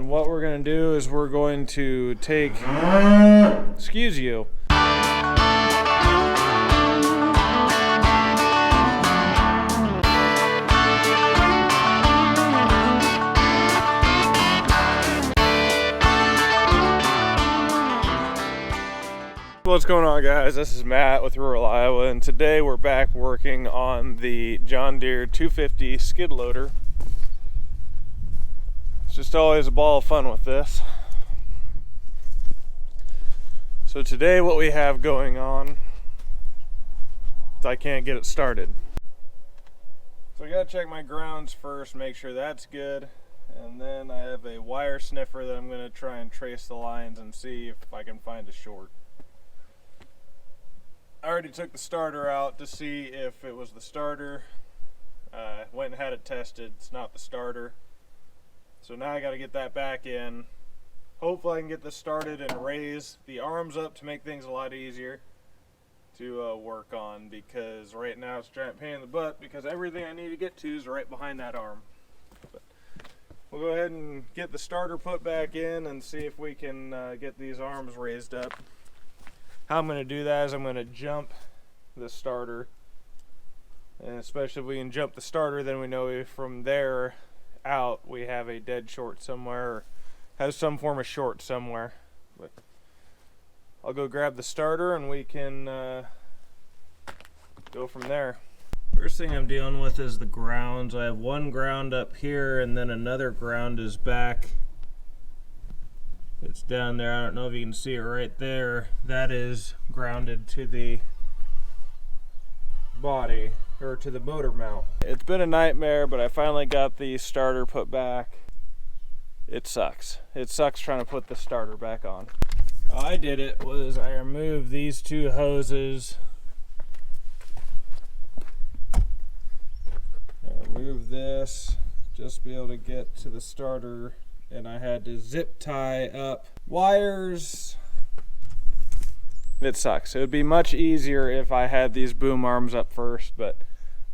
And what we're going to do is we're going to take, excuse you. What's going on, guys? This is Matt with rural Iowa, and today we're back working on the John Deere 250 skid loader. It's just always a ball of fun with this. So today what we have going on is I can't get it started. So I gotta check my grounds first, make sure that's good, and then I have a wire sniffer that I'm gonna try and trace the lines and see if I can find a short. I already took the starter out to see if it was the starter. Went and had it tested. It's not the starter. So now I got to get that back in. Hopefully I can get this started and raise the arms up to make things a lot easier to work on, because right now it's a giant pain in the butt because everything I need to get to is right behind that arm. But we'll go ahead and get the starter put back in and see if we can get these arms raised up. How I'm going to do that is I'm going to jump the starter, and especially if we can jump the starter, then we know from there out we have a dead short somewhere, or have some form of short somewhere. But I'll go grab the starter and we can go from there. First thing I'm dealing with is the grounds. I have one ground up here and then another ground is back. It's down there. I don't know if you can see it right there. That is grounded to the body, or to the motor mount. It's been a nightmare, but I finally got the starter put back. It sucks. It sucks trying to put the starter back on. How I did it was I removed these two hoses. I removed this just to be able to get to the starter, and I had to zip tie up wires. It sucks. It would be much easier if I had these boom arms up first, but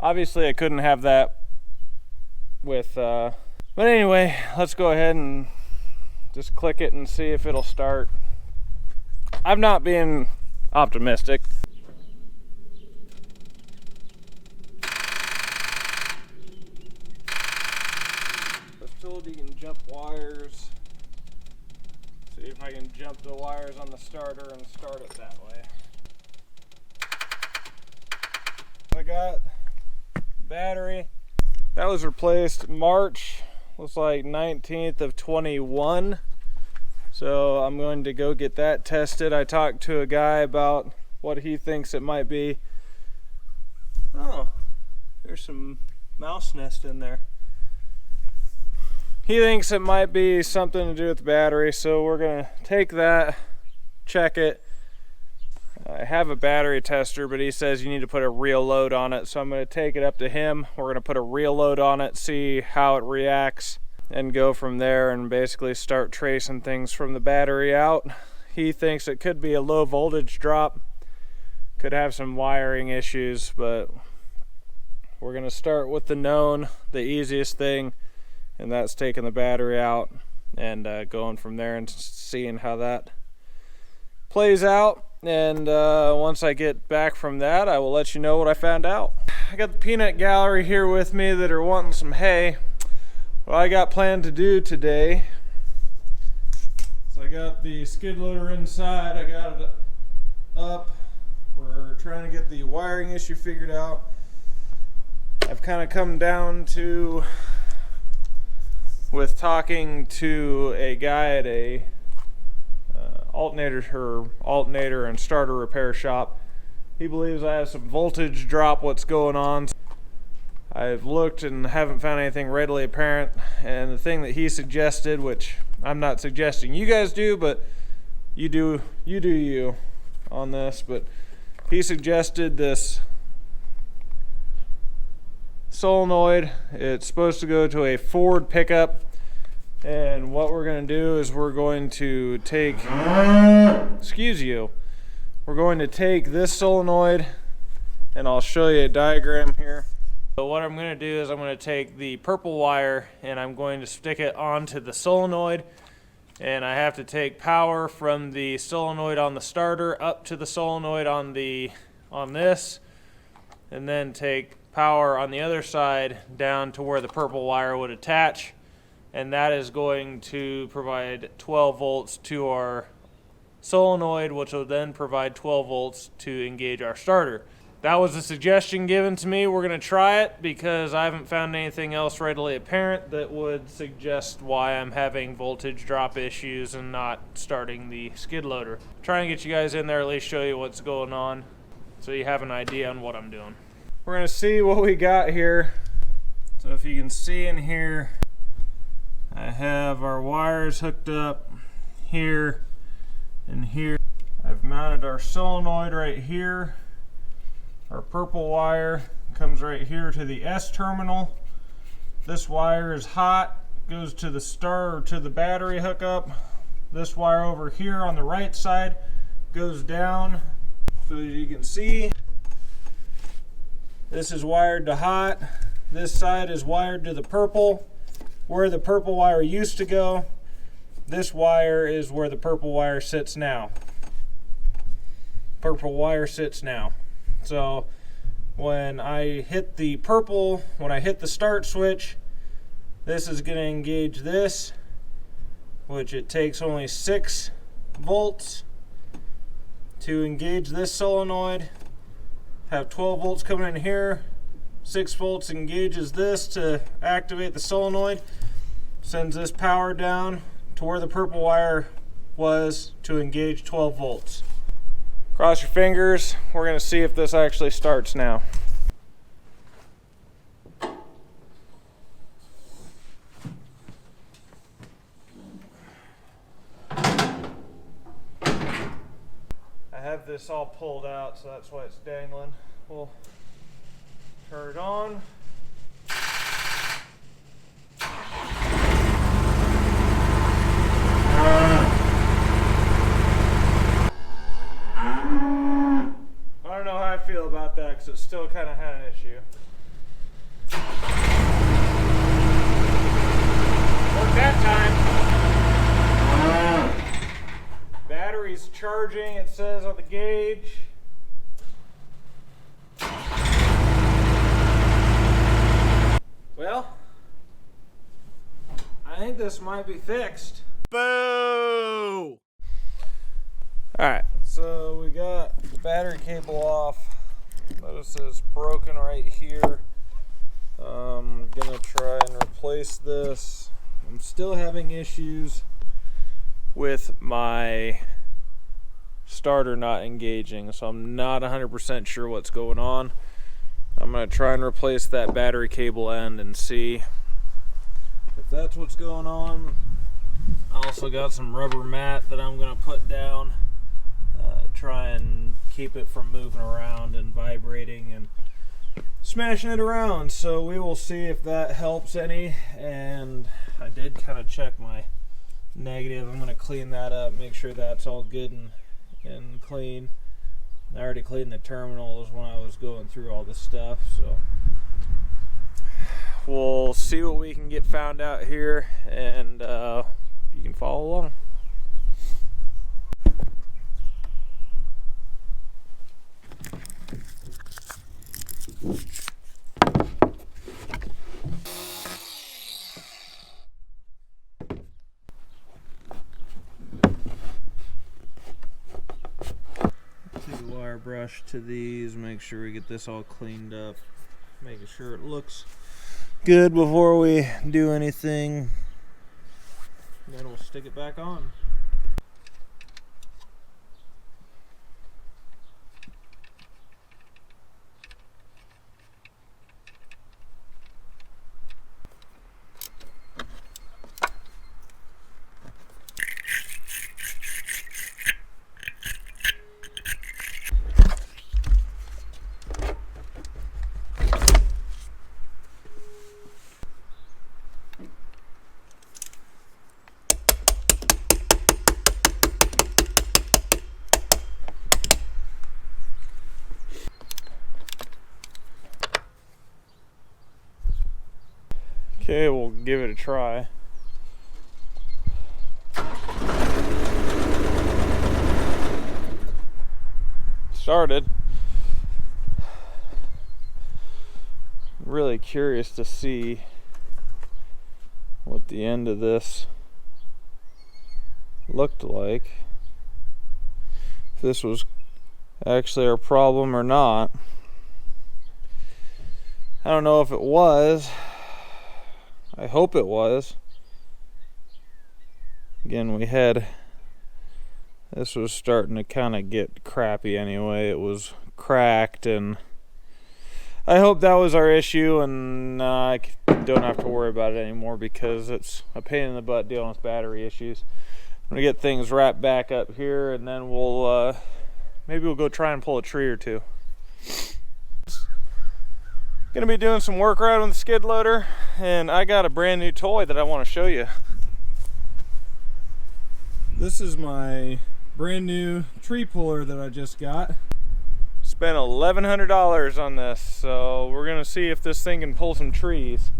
obviously I couldn't have that with but anyway, let's go ahead and just click it and see if it'll start. I'm not being optimistic. You can jump wires. See if I can jump the wires on the starter and start it that way. I got battery. That was replaced March, looks like 19th of 21. So I'm going to go get that tested. I talked to a guy about what he thinks it might be. Oh, there's some mouse nest in there. He thinks it might be something to do with the battery, so we're going to take that, check it. I have a battery tester, but he says you need to put a real load on it, so I'm going to take it up to him. We're going to put a real load on it, see how it reacts, and go from there and basically start tracing things from the battery out. He thinks it could be a low voltage drop, could have some wiring issues, but we're going to start with the known, the easiest thing, and that's taking the battery out and going from there and seeing how that plays out. And once I get back from that, I will let you know what I found out. I got the peanut gallery here with me that are wanting some hay. What I got planned to do today, so I got the skid loader inside, I got it up. We're trying to get the wiring issue figured out. I've kind of come down to, with talking to a guy at a alternator and starter repair shop. He believes I have some voltage drop. What's going on? I've looked and haven't found anything readily apparent, and the thing that he suggested, which I'm not suggesting you guys do, but you do you on this, but he suggested this solenoid. It's supposed to go to a Ford pickup, and what we're going to do is we're going to take, we're going to take this solenoid, and I'll show you a diagram here. So what I'm going to do is I'm going to take the purple wire and I'm going to stick it onto the solenoid, and I have to take power from the solenoid on the starter up to the solenoid on this, and then take power on the other side down to where the purple wire would attach, and that is going to provide 12 volts to our solenoid, which will then provide 12 volts to engage our starter. That was a suggestion given to me. We're going to try it because I haven't found anything else readily apparent that would suggest why I'm having voltage drop issues and not starting the skid loader. Try and get you guys in there, at least show you what's going on so you have an idea on what I'm doing. We're going to see what we got here. So if you can see in here, I have our wires hooked up here and here. I've mounted our solenoid right here. Our purple wire comes right here to the S terminal. This wire is hot, goes to the battery hookup. This wire over here on the right side goes down. So as you can see, this is wired to hot. This side is wired to the purple, where the purple wire used to go. This wire is where the purple wire sits now. Purple wire sits now. So when I hit the start switch, this is going to engage this, which it takes only 6 volts to engage this solenoid. Have 12 volts coming in here, 6 volts engages this to activate the solenoid, sends this power down to where the purple wire was to engage 12 volts. Cross your fingers. We're going to see if this actually starts now. I have this all pulled out, so that's why it's dangling. We'll turn it on. I don't know how I feel about that because it still kind of had an issue. Worked that time. Battery's charging, it says on the gauge. Well, I think this might be fixed. Boo! Alright, so we got the battery cable off. Notice it's broken right here. I'm gonna try and replace this. I'm still having issues with my starter not engaging, so I'm not 100% sure what's going on. I'm gonna try and replace that battery cable end and see if that's what's going on. I also got some rubber mat that I'm gonna put down, try and keep it from moving around and vibrating and smashing it around. So we will see if that helps any. And I did kind of check my negative. I'm gonna clean that up, make sure that's all good and clean. I already cleaned the terminals when I was going through all this stuff, so we'll see what we can get found out here, and you can follow along. Take a wire brush to these, make sure we get this all cleaned up, making sure it looks good before we do anything. Then we'll stick it back on. Okay, we'll give it a try. Started. Really curious to see what the end of this looked like. If this was actually our problem or not. I don't know if it was. I hope it was. Again, this was starting to kind of get crappy anyway. It was cracked, and I hope that was our issue, and I don't have to worry about it anymore because it's a pain in the butt dealing with battery issues. I'm gonna get things wrapped back up here, and then maybe we'll go try and pull a tree or two. Gonna be doing some work around with the skid loader, and I got a brand new toy that I want to show you. This is my brand new tree puller that I just got. Spent $1,100 on this, so we're gonna see if this thing can pull some trees.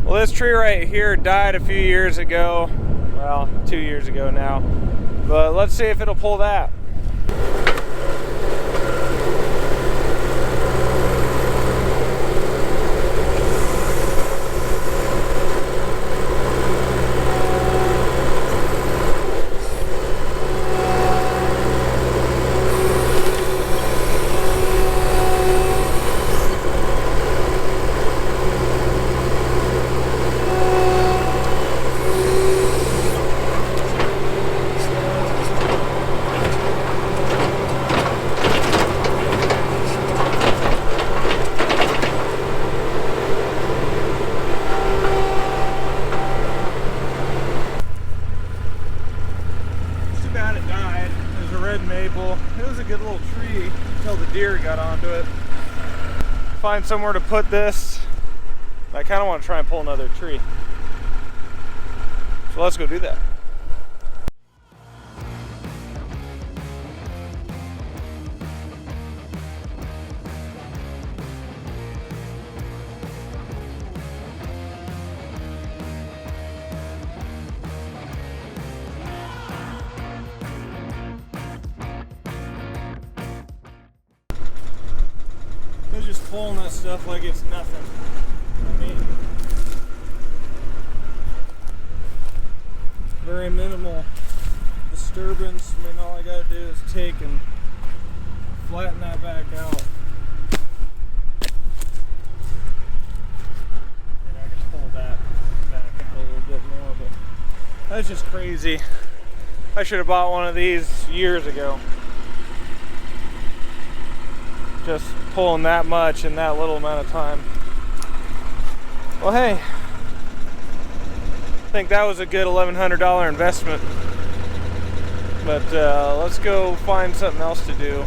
Well, this tree right here died a few years ago. Well, 2 years ago now. But let's see if it'll pull that. It was a good little tree until the deer got onto it. Find somewhere to put this. I kind of want to try and pull another tree. So let's go do that. They're just pulling that stuff like it's nothing. I mean, very minimal disturbance. I mean, all I gotta do is take and flatten that back out. And I can pull that back out a little bit more, but that's just crazy. I should have bought one of these years ago. Just pulling that much in that little amount of time. Well, hey, I think that was a good $1,100 investment. But let's go find something else to do.